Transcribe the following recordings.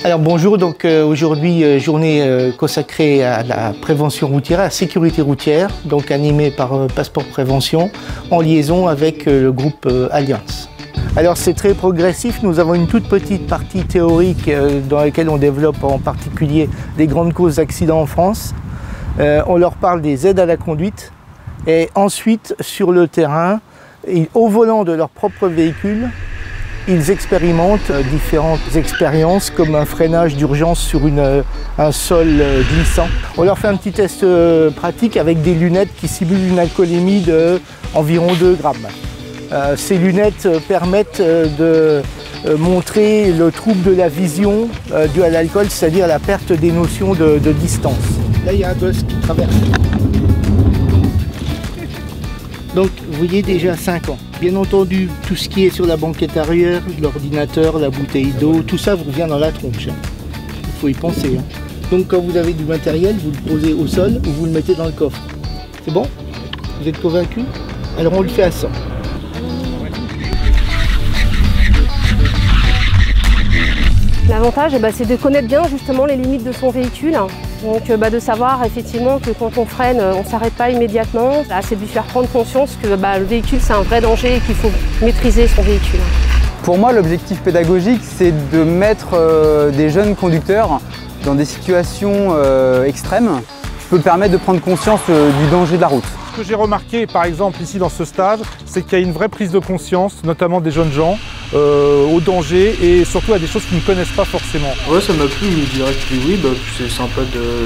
Alors bonjour, donc aujourd'hui journée consacrée à la prévention routière, à la sécurité routière, donc animée par Passeport Prévention en liaison avec le groupe Alliance. Alors c'est très progressif, nous avons une toute petite partie théorique dans laquelle on développe en particulier les grandes causes d'accidents en France. On leur parle des aides à la conduite et ensuite sur le terrain, au volant de leur propre véhicule, ils expérimentent différentes expériences comme un freinage d'urgence sur un sol glissant. On leur fait un petit test pratique avec des lunettes qui simulent une alcoolémie d'environ 2 grammes. Ces lunettes permettent de montrer le trouble de la vision dû à l'alcool, c'est-à-dire la perte des notions de distance. Là, il y a un gosse qui traverse. Donc, vous voyez déjà 5 ans. Bien entendu, tout ce qui est sur la banquette arrière, l'ordinateur, la bouteille d'eau, tout ça vous revient dans la tronche. Il faut y penser. Donc, quand vous avez du matériel, vous le posez au sol ou vous le mettez dans le coffre. C'est bon? Vous êtes convaincu? Alors, on le fait à 100. L'avantage, c'est de connaître bien justement les limites de son véhicule. Donc de savoir effectivement que quand on freine, on ne s'arrête pas immédiatement. C'est de lui faire prendre conscience que le véhicule c'est un vrai danger et qu'il faut maîtriser son véhicule. Pour moi, l'objectif pédagogique, c'est de mettre des jeunes conducteurs dans des situations extrêmes qui peuvent permettre de prendre conscience du danger de la route. Ce que j'ai remarqué par exemple ici dans ce stage, c'est qu'il y a une vraie prise de conscience, notamment des jeunes gens, au danger et surtout à des choses qu'ils ne connaissent pas forcément. Ouais, ça m'a plu, je dirais que oui, c'est sympa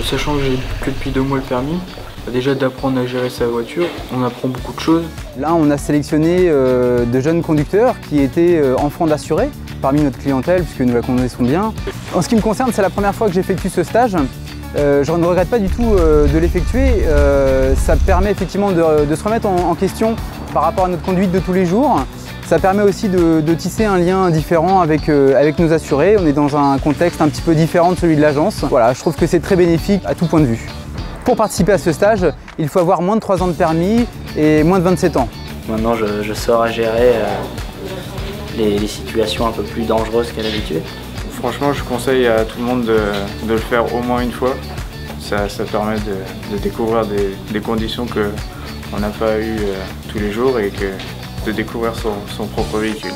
sachant que j'ai que depuis 2 mois le permis, déjà d'apprendre à gérer sa voiture, on apprend beaucoup de choses. Là, on a sélectionné de jeunes conducteurs qui étaient enfants d'assurés parmi notre clientèle, puisque nous la connaissons bien. En ce qui me concerne, c'est la première fois que j'effectue ce stage. Je ne regrette pas du tout de l'effectuer. Ça permet effectivement de se remettre en question par rapport à notre conduite de tous les jours. Ça permet aussi de tisser un lien différent avec nos assurés. On est dans un contexte un petit peu différent de celui de l'agence. Voilà, je trouve que c'est très bénéfique à tout point de vue. Pour participer à ce stage, il faut avoir moins de 3 ans de permis et moins de 27 ans. Maintenant, je saurai gérer les situations un peu plus dangereuses qu'à l'habitude. Franchement, je conseille à tout le monde de le faire au moins une fois. Ça permet de découvrir des conditions qu'on n'a pas eues tous les jours et de découvrir son propre véhicule.